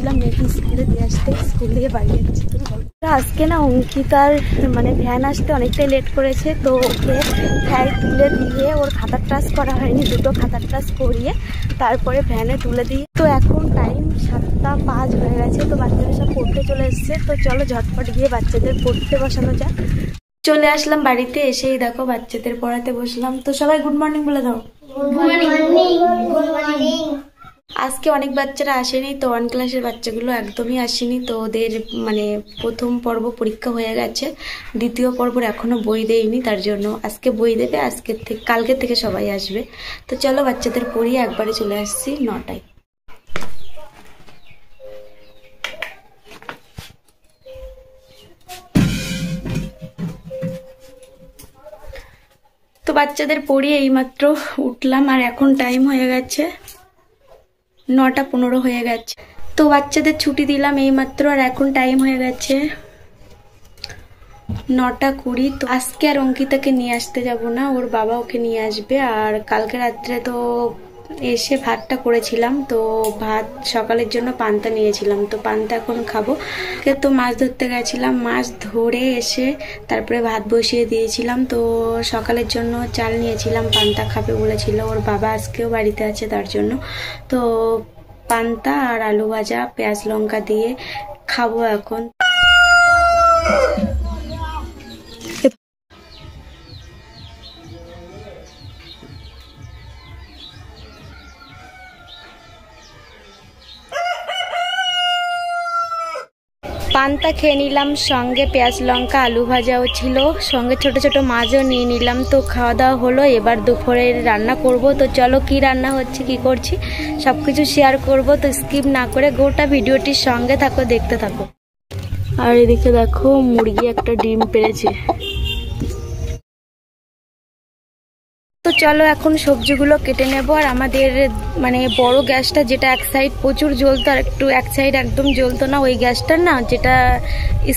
যাচ্ছিলাম মেয়েকে স্কুলে দিয়ে আসতে, স্কুল থেকে বাড়ি যাচ্ছি। আজকে না অঙ্কিতার মানে ভ্যান আসতে অনেকটাই লেট করেছে, তো ওকে ভ্যানে তুলে দিয়ে ওর খাতার টাচ করা হয়নি, দুটো খাতার টাচ করিয়ে তারপরে ভ্যানে তুলে দিয়ে, তো এখন টাইম 7:05 হয়ে গেছে। তো বাচ্চারা সব পড়তে চলে এসছে, তো চলো ঝটপট গিয়ে বাচ্চাদের পড়তে বসানো যাক। চলে আসলাম বাড়িতে, এসেই দেখো বাচ্চাদের পড়াতে বসলাম। তো সবাই গুড মর্নিং বলে দাও। আজকে অনেক বাচ্চারা আসেনি, তো 1 ক্লাসের বাচ্চাগুলো একদমই আসেনি, তো ওদের মানে প্রথম পর্ব পরীক্ষা হয়ে গেছে, দ্বিতীয় পর্বর এখনো বই দেয়নি, তার জন্য আজকে বই দেবে, আজকের থেকে কালকে থেকে সবাই আসবে। তো চলো বাচ্চাদের পড়িয়ে একবারে চলে আসছি 9টায়। তো বাচ্চাদের পড়িয়ে এইমাত্র উঠলাম, আর এখন টাইম হয়ে গেছে 9:15 হয়ে গেছে। তো বাচ্চাদের ছুটি দিলাম এইমাত্র, আর এখন টাইম হয়ে গেছে 9:20। তো আজকে আর অঙ্কিতাকে নিয়ে আসতে যাব না, ওর বাবা ওকে নিয়ে আসবে। আর কালকে রাত্রে তো এসে ভাতটা করেছিলাম, তো ভাত সকালের জন্য পান্তা নিয়েছিলাম, তো পান্তা এখন খাবো। তো মাছ ধরতে গেছিলাম, মাছ ধরে এসে তারপরে ভাত বসিয়ে দিয়েছিলাম। তো সকালের জন্য চাল নিয়েছিলাম, পান্তা খাবে বলেছিল ওর বাবা, আজকেও বাড়িতে আছে তার জন্য। তো পান্তা আর আলু ভাজা পেঁয়াজ লঙ্কা দিয়ে খাবো এখন। পান্তা খেয়ে নিলাম, সঙ্গে পেঁয়াজ লঙ্কা আলু ভাজাও ছিল, সঙ্গে ছোট ছোট মাছও নিয়ে নিলাম। তো খাওয়া দাওয়া হলো, এবার দুপুরের রান্না করব। তো চলো কি রান্না হচ্ছে কি করছি সবকিছু শেয়ার করব, তো স্কিপ না করে গোটা ভিডিওটির সঙ্গে থাকো, দেখতে থাকো। আর এদিকে দেখো মুরগি একটা ডিম পেড়েছে। তো চলো এখন সবজিগুলো কেটে নেব। আর আমাদের মানে বড় গ্যাসটা যেটা এক সাইড প্রচুর জ্বলতো আর একটু এক সাইড একদম জ্বলতো না, ওই গ্যাসটার না যেটা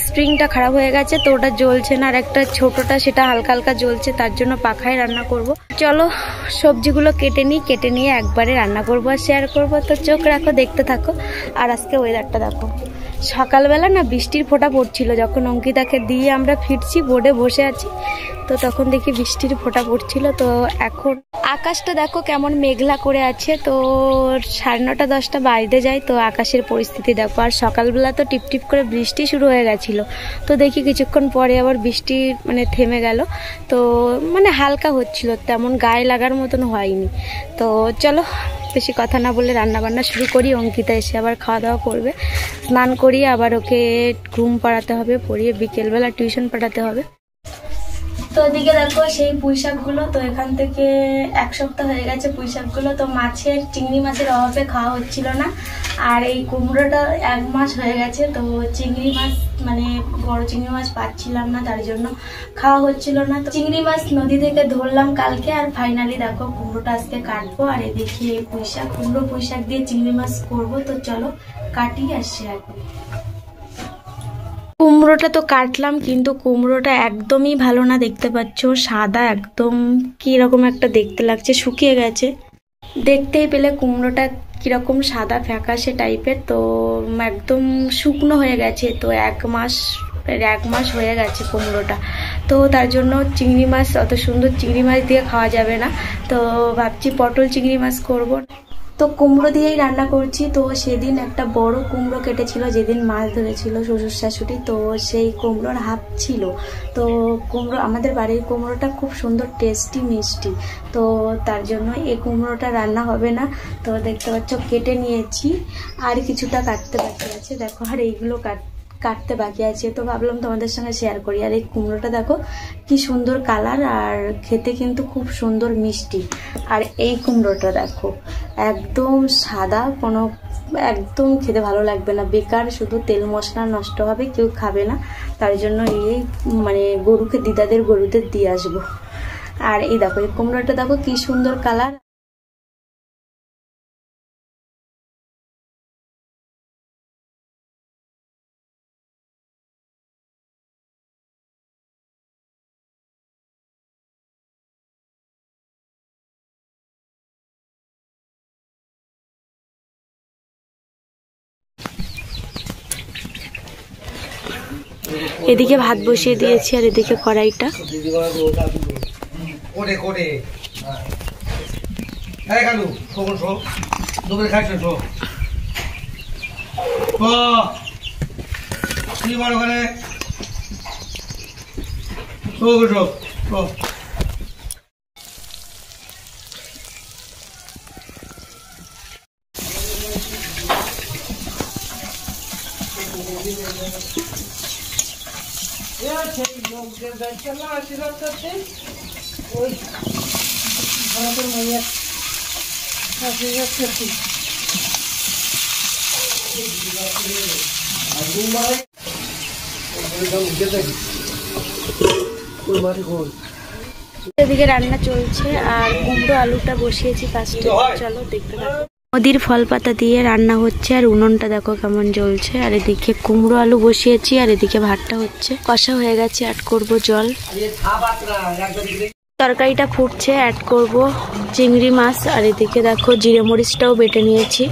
স্প্রিংটা খারাপ হয়ে গেছে, তো ওটা জ্বলছে না। আর একটা ছোটটা সেটা হালকা হালকা জ্বলছে, তার জন্য পাখায় রান্না করব। চলো সবজিগুলো কেটে নিই, কেটে নিয়ে একবারে রান্না করবো আর শেয়ার করবো। তো চোখ রাখো, দেখতে থাকো। আর আজকে ওয়েদারটা দেখো, সকালবেলা না বৃষ্টির ফোঁটা পড়ছিল, যখন অঙ্কিতাকে দিয়ে আমরা ফিরছি বোর্ডে বসে আছি, তো তখন দেখি বৃষ্টির ফোঁটা পড়ছিল। তো এখন আকাশটা দেখো কেমন মেঘলা করে আছে, তো 9:30 10টা বাজতে যায়, তো আকাশের পরিস্থিতি দেখো। আর সকালবেলা তো টিপটিপ করে বৃষ্টি শুরু হয়ে গেছিল, তো দেখি কিছুক্ষণ পরে আবার বৃষ্টি মানে থেমে গেল, তো মানে হালকা হচ্ছিল, তেমন গায়ে লাগার মতন হয়নি। তো চলো বেশি কথা না বলে রান্না বান্না শুরু করি। অঙ্কিতা এসে আবার খাওয়া দাওয়া করবে, স্নান করিয়ে আবার ওকে ঘুম পাড়াতে হবে, পড়িয়ে বিকেলবেলা টিউশন পাঠাতে হবে। তো এদিকে দেখো সেই পুঁই শাকগুলো, তো এখান থেকে 1 সপ্তাহ হয়ে গেছে পুঁই শাকগুলো, তো চিংড়ি মাছের অভাবে খাওয়া হচ্ছিল না। আর এই কুমড়োটা 1 মাস হয়ে গেছে, তো চিংড়ি মাছ মানে বড় চিংড়ি মাছ পাচ্ছিলাম না, তার জন্য খাওয়া হচ্ছিল না। তো চিংড়ি মাছ নদী থেকে ধরলাম কালকে, আর ফাইনালি দেখো কুমড়োটা আজকে কাটবো। আর এদিকে পুঁই শাক, কুমড়ো পুঁই শাক দিয়ে চিংড়ি মাছ করবো। তো চলো কাটি আর শেয়ার করি। কুমড়োটা তো কাটলাম, কিন্তু কুমড়োটা একদমই ভালো না, দেখতে পাচ্ছ সাদা একদম, কিরকম একটা দেখতে লাগছে, শুকিয়ে গেছে। দেখতেই পেলে কুমড়োটা কিরকম সাদা ফ্যাকাশে টাইপের, তো একদম শুকনো হয়ে গেছে। তো 1 মাস হয়ে গেছে কুমড়োটা, তো তার জন্য চিংড়ি মাছ, অত সুন্দর চিংড়ি মাছ দিয়ে খাওয়া যাবে না, তো ভাবছি পটল চিংড়ি মাছ করব। তো কুমড়ো দিয়েই রান্না করছি। তো সেদিন একটা বড় কুমড়ো কেটেছিল, যেদিন মাছ ধরেছিল শ্বশুর শাশুড়ি, তো সেই কুমড়োর হাফ ছিল। তো কুমড়ো, আমাদের বাড়ির কুমড়োটা খুব সুন্দর টেস্টি মিষ্টি, তো তার জন্য এই কুমড়োটা রান্না হবে না। তো দেখতে পাচ্ছ কেটে নিয়েছি, আর কিছুটা কাটতে বাকি আছে দেখো, আর এইগুলো কাটতে বাকি আছে, তো ভাবলাম তোমাদের সঙ্গে শেয়ার করি। আর এই কুমড়োটা দেখো কি সুন্দর কালার, আর খেতে কিন্তু খুব সুন্দর মিষ্টি। আর এই কুমড়োটা দেখো একদম সাদা, কোনো একদম খেতে ভালো লাগবে না, বেকার, শুধু তেল মশলা নষ্ট হবে, কেউ খাবে না, তার জন্য এই মানে দিদাদের গরুদের দিয়ে আসবো। আর এই দেখো এই কুমড়োটা দেখো কি সুন্দর কালার। এদিকে ভাত বসিয়ে দিয়েছি আর এদিকে কড়াইটা। এদিকে রান্না চলছে আর কুমড়ো আলুটা বসিয়েছি ফার্স্টে, চলো দেখতে থাকো। নদীর ফল পাতা দিয়ে রান্না হচ্ছে আর উনুনটা দেখো কেমন জ্বলছে। আর এদিকে কুমড়ো আলু বসিয়েছি আর এদিকে ভাতটা হচ্ছে, কষা হয়ে গেছে, অ্যাড করব জল। তরকারিটা ফুটছে, অ্যাড করব চিংড়ি মাছ। আর এদিকে দেখো জিরে মরিচটাও বেটে নিয়েছি।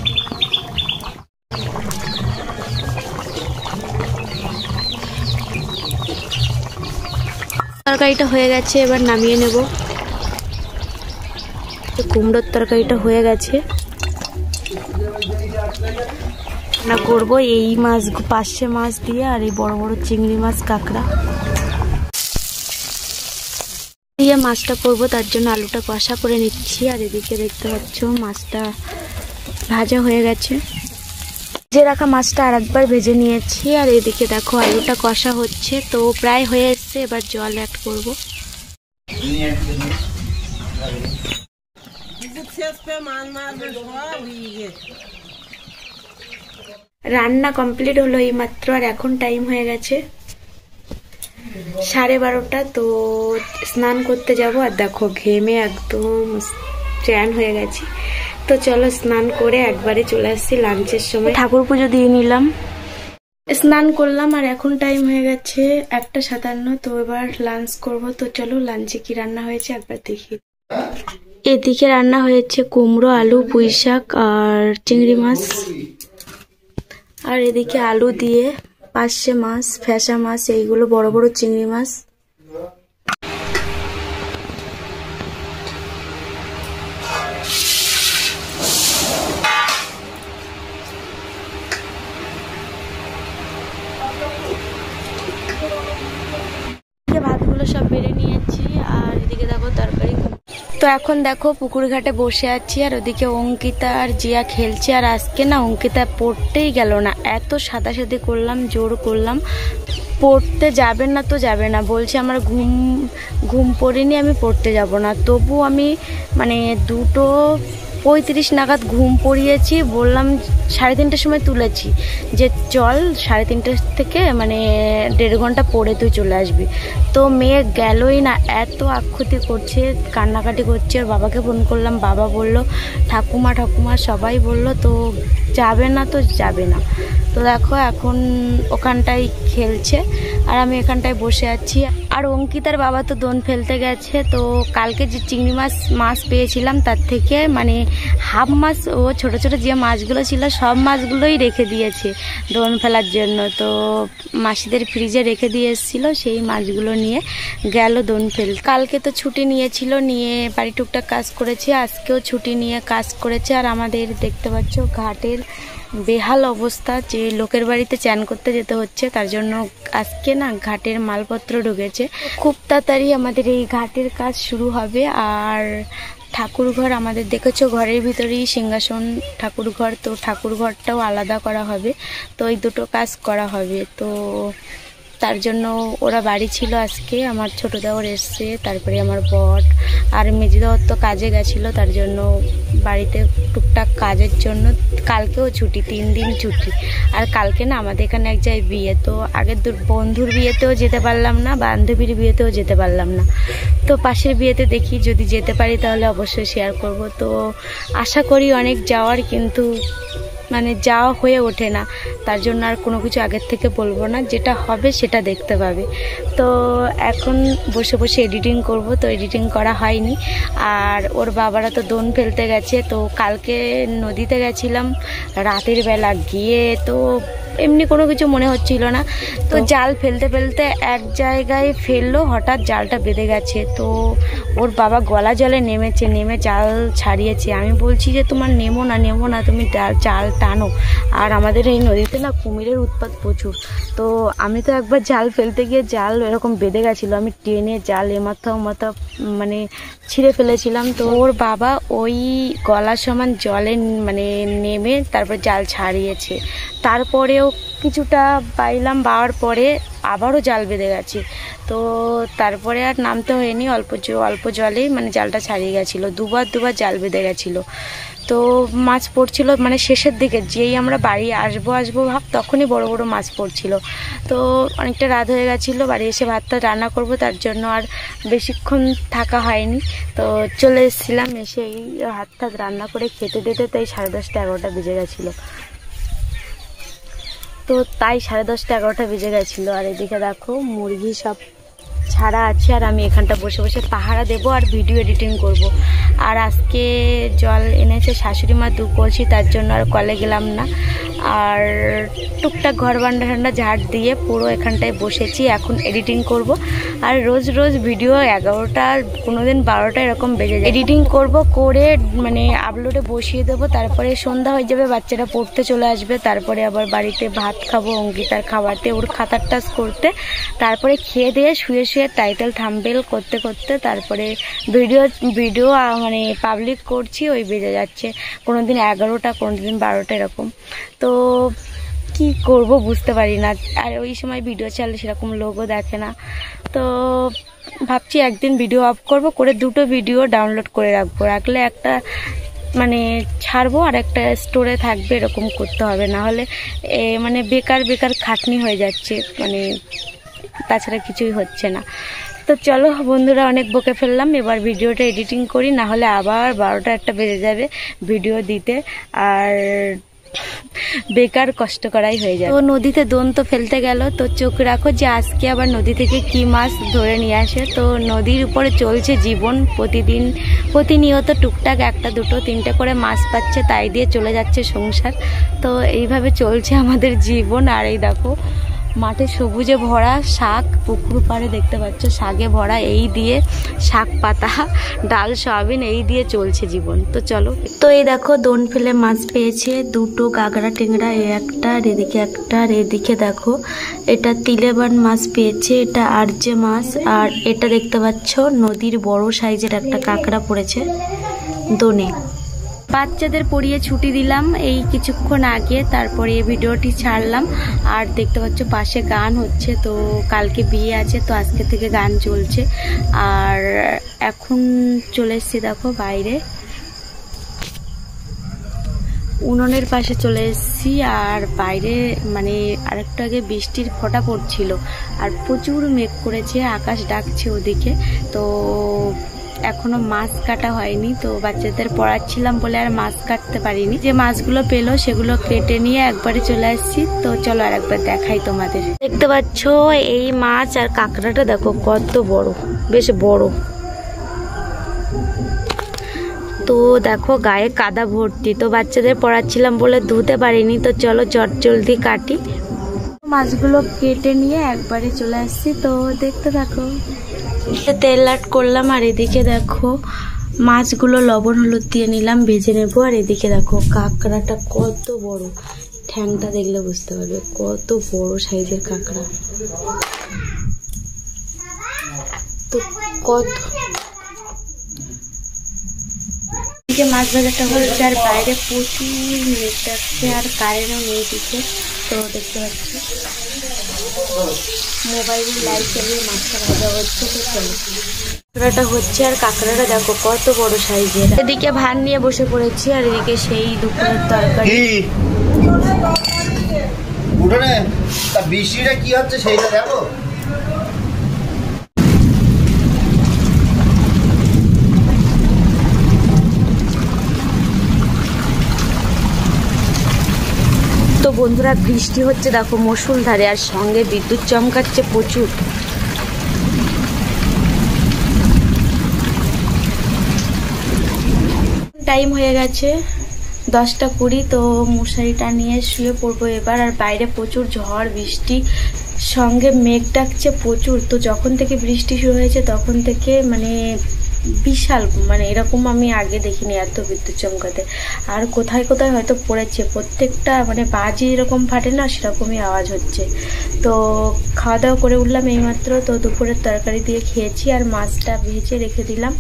তরকারিটা হয়ে গেছে, এবার নামিয়ে নেব। কুমড়োর তরকারিটা হয়ে গেছে, রান্না করবো এই মাছ, পার্শে মাছ দিয়ে আর এই বড় বড় চিংড়ি মাছ, কাঁকড়া দিয়ে মাছটা করবো। তার জন্য আলুটা কষা করে নিচ্ছি। আর এদিকে দেখতে পাচ্ছ মাছটা ভাজা হয়ে গেছে, ভেজে রাখা মাছটা আর একবার ভেজে নিয়েছি। আর এদিকে দেখো আলুটা কষা হচ্ছে, তো প্রায় হয়ে এসছে, এবার জল অ্যাড করব। রান্না কমপ্লিট হলো এই মাত্র, আর এখন টাইম হয়ে গেছে 12:30। তো স্নান করতে যাব। আর দেখো ঘেমে একদম ট্যান হয়ে গেছি। তো চলো স্নান করে একবারে চলে আসছি লাঞ্চের সময়। ঠাকুর পুজো দিয়ে নিলাম, স্নান করলাম, আর এখন টাইম হয়ে গেছে 1:57। তো এবার লাঞ্চ করব। তো চলো লাঞ্চে কি রান্না হয়েছে একবার দেখি। এদিকে রান্না হয়েছে কুমড়ো আলু, পুঁই শাক আর চিংড়ি মাছ। আর এদিকে আলু দিয়ে পার্শে মাছ, ফ্যাসা মাছ, এইগুলো বড় বড় চিংড়ি মাছ। ভাতগুলো সব বেড়ে নিয়েছি আর এদিকে দেখো তরকারি। তো এখন দেখো পুকুর ঘাটে বসে আছি আর ওদিকে অঙ্কিতা আর জিয়া খেলছে। আর আজকে না অঙ্কিতা পড়তেই গেল না, এত সাদাসাদি করলাম, জোর করলাম, পড়তে যাবেন না তো যাবে না, বলছে আমার ঘুম পড়েনি, আমি পড়তে যাব না। তবু আমি মানে 2:35 নাগাদ ঘুম পড়িয়েছি, বললাম 3:30টার সময় তুলেছি যে চল 3:30 থেকে মানে 1.5 ঘন্টা পড়ে তুই চলে আসবি। তো মেয়ে গেলই না, এত আক্ষতি করছে, কান্নাকাটি করছে। আর বাবাকে ফোন করলাম, বাবা বলল ঠাকুমা সবাই বলল তো যাবে না তো যাবে না। তো দেখো এখন ওখানটায় খেলছে আর আমি এখানটায় বসে আছি। আর অঙ্কিতার বাবা তো দোন ফেলতে গেছে। তো কালকে যে চিংড়ি মাছ পেয়েছিলাম তার থেকে মানে হাফ মাছ, ও ছোট ছোট যে মাছগুলো ছিল সব মাছগুলোই রেখে দিয়েছে দোন ফেলার জন্য। তো মাসিদের ফ্রিজে রেখে দিয়ে এসেছিলো, সেই মাছগুলো নিয়ে গেল দোন ফেল। কালকে তো ছুটি নিয়েছিল, নিয়ে বাড়ি টুকটাক কাজ করেছে, আজকেও ছুটি নিয়ে কাজ করেছে। আর আমাদের দেখতে পাচ্ছ ঘাটের বেহাল অবস্থা, যে লোকের বাড়িতে চান করতে যেতে হচ্ছে, তার জন্য আজকে না ঘাটের মালপত্র ঢুকেছে। খুব তাড়াতাড়ি আমাদের এই ঘাটের কাজ শুরু হবে। আর ঠাকুর ঘর আমাদের দেখেছো ঘরের ভিতরেই সিংহাসন ঠাকুর ঘর, তো ঠাকুর ঘরটাও আলাদা করা হবে। তো এই দুটো কাজ করা হবে। তো তার জন্য ওরা বাড়ি ছিল আজকে, আমার ছোটো দেওর এসছে, তারপরে আমার বর আর মেজি দেওয়ার তো কাজে গেছিলো, তার জন্য বাড়িতে টুকটাক কাজের জন্য কালকেও ছুটি, 3 দিন ছুটি। আর কালকে না আমাদের এখানে এক জায়গায় বিয়ে, তো আগের বন্ধুর বিয়েতেও যেতে পারলাম না, বান্ধবীর বিয়েতেও যেতে পারলাম না। তো পাশের বিয়েতে দেখি যদি যেতে পারি তাহলে অবশ্যই শেয়ার করব। তো আশা করি অনেক যাওয়ার, কিন্তু মানে যাওয়া হয়ে ওঠে না, তার জন্য আর কোনো কিছু আগের থেকে বলবো না, যেটা হবে সেটা দেখতে পাবে। তো এখন বসে বসে এডিটিং করব, তো এডিটিং করা হয়নি। আর ওর বাবারা তো দোন ফেলতে গেছে। তো কালকে নদীতে গেছিলাম রাতের বেলা, গিয়ে তো এমনি কোনো কিছু মনে হচ্ছিল না। তো জাল ফেলতে ফেলতে এক জায়গায় ফেললো, হঠাৎ জালটা বেঁধে গেছে। তো ওর বাবা গলা জলে নেমেছে, নেমে জাল ছাড়িয়েছে। আমি বলছি যে তোমার নেমো না, তুমি জাল টানো। আর আমাদের এই নদীতে না কুমিরের উৎপাত প্রচুর। তো আমি তো একবার জাল ফেলতে গিয়ে জাল এরকম বেঁধে গেছিলো, আমি টেনে জাল এমাথা ওমাথা মানে ছিঁড়ে ফেলেছিলাম। তো ওর বাবা ওই গলা সমান জলে মানে নেমে তারপর জাল ছাড়িয়েছে। তারপরেও কিছুটা পাইলাম, পাওয়ার পরে আবারও জাল বেঁধে গেছে। তো তারপরে আর নামতে হয়নি, অল্প জলেই মানে জালটা ছাড়িয়ে গেছিলো। দুবার জাল বেঁধে গেছিলো। তো মাছ পড়ছিল মানে শেষের দিকে, যেই আমরা বাড়ি আসবো ভাব তখনই বড় বড় মাছ পড়ছিল। তো অনেকটা রাত হয়ে গেছিলো, বাড়ি এসে ভাতটা রান্না করব, তার জন্য আর বেশিক্ষণ থাকা হয়নি। তো চলে এসেছিলাম, এসে এই ভাত রান্না করে খেতে দিতে তাই 10:30 11টা বেজে গেছিলো। তো তাই 10:30 11টা বেজে গেছিলো। আর এদিকে দেখো মুরগি সব ছাড়া আছে, আর আমি এখানটা বসে বসে পাহারা দেবো আর ভিডিও এডিটিং করব। আর আজকে জল এনেছে শাশুড়ি মা 2 কলসি, তার জন্য আর কলে গেলাম না। আর টুকটাক ঘর বান্ডা ঝাড় দিয়ে পুরো এখানটায় বসেছি, এখন এডিটিং করব। আর রোজ ভিডিও 11টা কোনোদিন 12টা এরকম বেজে যায়। এডিটিং করব, করে মানে আপলোডে বসিয়ে দেবো। তারপরে সন্ধ্যা হয়ে যাবে, বাচ্চারা পড়তে চলে আসবে। তারপরে আবার বাড়িতে ভাত খাবো, অঙ্কিতার খাওয়াতে, ওর খাতার টাস করতে, তারপরে খেয়ে দিয়ে শুয়ে টাইটেল থাম্বনেল করতে তারপরে ভিডিও মানে পাবলিক করছি, ওই বেজে যাচ্ছে কোনোদিন 11টা কোনোদিন 12টা এরকম। তো কি করব বুঝতে পারি না। আর ওই সময় ভিডিও চালে সেরকম লোকও দেখে না। তো ভাবছি একদিন ভিডিও অফ করব, করে 2টো ভিডিও ডাউনলোড করে রাখলে একটা মানে ছাড়বো আর একটা স্টোরে থাকবে, এরকম করতে হবে। না হলে মানে বেকার খাটনি হয়ে যাচ্ছে, মানে তাছাড়া কিছুই হচ্ছে না। তো চলো বন্ধুরা, অনেক বকে ফেললাম, এবার ভিডিওটা এডিটিং করি, না হলে আবার 12টা 1টা বেজে যাবে ভিডিও দিতে, আর বেকার কষ্ট করাই হয়ে যাবে। তো নদীতে দোন তো ফেলতে গেল, তো চোখ রাখো যে আজকে আবার নদী থেকে কি মাছ ধরে নিয়ে আসে। তো নদীর উপরে চলছে জীবন, প্রতিনিয়ত টুকটাক 1টা 2টো 3টে করে মাছ পাচ্ছে, তাই দিয়ে চলে যাচ্ছে সংসার। তো এইভাবে চলছে আমাদের জীবন। আর এই দেখো মাঠে সবুজে ভরা, শাক পুকুর পাড়ে দেখতে পাচ্ছ শাকে ভরা, এই দিয়ে শাক পাতা ডাল সয়াবিন এই দিয়ে চলছে জীবন। তো চলো, তো এই দেখো দোন ফেলে মাছ পেয়েছে 2টো কাঁকড়া টেংরা, একটা আর এদিকে একটা। আর এদিকে দেখো এটা তিলেবান মাছ পেয়েছে, এটা আরজে মাছ। আর এটা দেখতে পাচ্ছ নদীর বড় সাইজের একটা কাঁকড়া পড়েছে দোনে। বাচ্চাদের পড়িয়ে ছুটি দিলাম এই কিছুক্ষণ আগে, তারপরে ভিডিওটি ছাড়লাম। আর দেখতে পাচ্ছ পাশে গান হচ্ছে, তো কালকে বিয়ে আছে, তো আজকে থেকে গান চলছে। আর এখন চলে এসেছি দেখো বাইরে, উনুনের পাশে চলে এসেছি। আর বাইরে মানে আরেকটু আগে বৃষ্টির ফোঁটা পড়ছিল, আর প্রচুর মেঘ করেছে, আকাশ ডাকছে ওদিকে। তো এখনো মাছ কাটা হয়নি, তো বাচ্চাদের পড়াচ্ছিলাম বলে আর মাছ কাটতে পারিনি। যে মাছগুলো পেলো সেগুলো কেটে নিয়ে একবারে চলে আসছি। তো চলো আর একবার দেখাই তোমাদের। দেখতে পাচ্ছ এই মাছ, আর কাঁকড়াটা দেখো কত বড়, বেশ বড়। তো দেখো গায়ে কাদা ভর্তি, তো বাচ্চাদের পড়াচ্ছিলাম বলে ধুতে পারিনি। তো চলো জলদি কাটি। মাছগুলো কেটে নিয়ে একবারে চলে আসছি, তো দেখতে থাকো। তেল অ্যাড করলাম, আর এদিকে দেখো মাছগুলো লবণ হলুদ দিয়ে নিলাম, ভেজে নেবো। আর এদিকে দেখো কাঁকড়াটা কত বড়, ঠ্যাংটা দেখলে বুঝতে পারবে কত বড় সাইজের কাঁকড়া। তো কত মাছ ভাজাটা হচ্ছে, আর বাইরে প্রচুর মেঘ ডাকছে, আর কারেন্টও নেই দিকে। তো দেখতে পাচ্ছি মোবাইলে লাইট চালিয়ে মাছটা ভাজা হচ্ছে। তো কাঁকড়াটা হচ্ছে, আর কাঁকড়াটা দেখো কত বড় সাইজের। এদিকে ভাত নিয়ে বসে পড়েছি, আর এদিকে সেই দুপুরের তরকারি। বৃষ্টিটা কি হচ্ছে সেইটা দেখো। তো বন্ধুরা বৃষ্টি হচ্ছে দেখো মুষলধারে, আর সঙ্গে বিদ্যুৎ চমকাচ্ছে প্রচুর। টাইম হয়ে গেছে 10টা 20 তো মশারিটা নিয়ে শুয়ে পড়বো এবার। আর বাইরে প্রচুর ঝড় বৃষ্টি, সঙ্গে মেঘ ডাকছে প্রচুর। তো যখন থেকে বৃষ্টি শুরু হয়েছে তখন থেকে মানে বিশাল, মানে এরকম আমি আগে দেখিনি এত বিদ্যুৎ চমকাতে। আর কোথায় কোথায় হয়তো পড়েছে, প্রত্যেকটা মানে বাজি এরকম ফাটে না সেরকমই আওয়াজ হচ্ছে। তো খাওয়া দাওয়া করে উঠলাম এইমাত্র। তো দুপুরের তরকারি দিয়ে খেয়েছি আর মাছটা ভেজে রেখে দিলাম।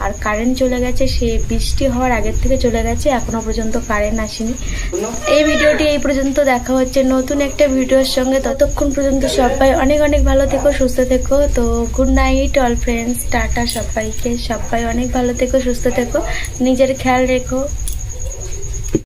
আর কারেন্ট চলে গেছে, সে বৃষ্টি হওয়ার আগের থেকে চলে গেছে, এখনো পর্যন্ত কারেন্ট আসেনি। এই ভিডিওটি এই পর্যন্ত, দেখা হচ্ছে নতুন একটা ভিডিওর সঙ্গে। ততক্ষণ পর্যন্ত সবাই অনেক অনেক ভালো থেকো, সুস্থ থেকো। তো good night all friends, tata সবাইকে। সবাই অনেক ভালো থেকো, সুস্থ থেকো, নিজের খেয়াল রেখো।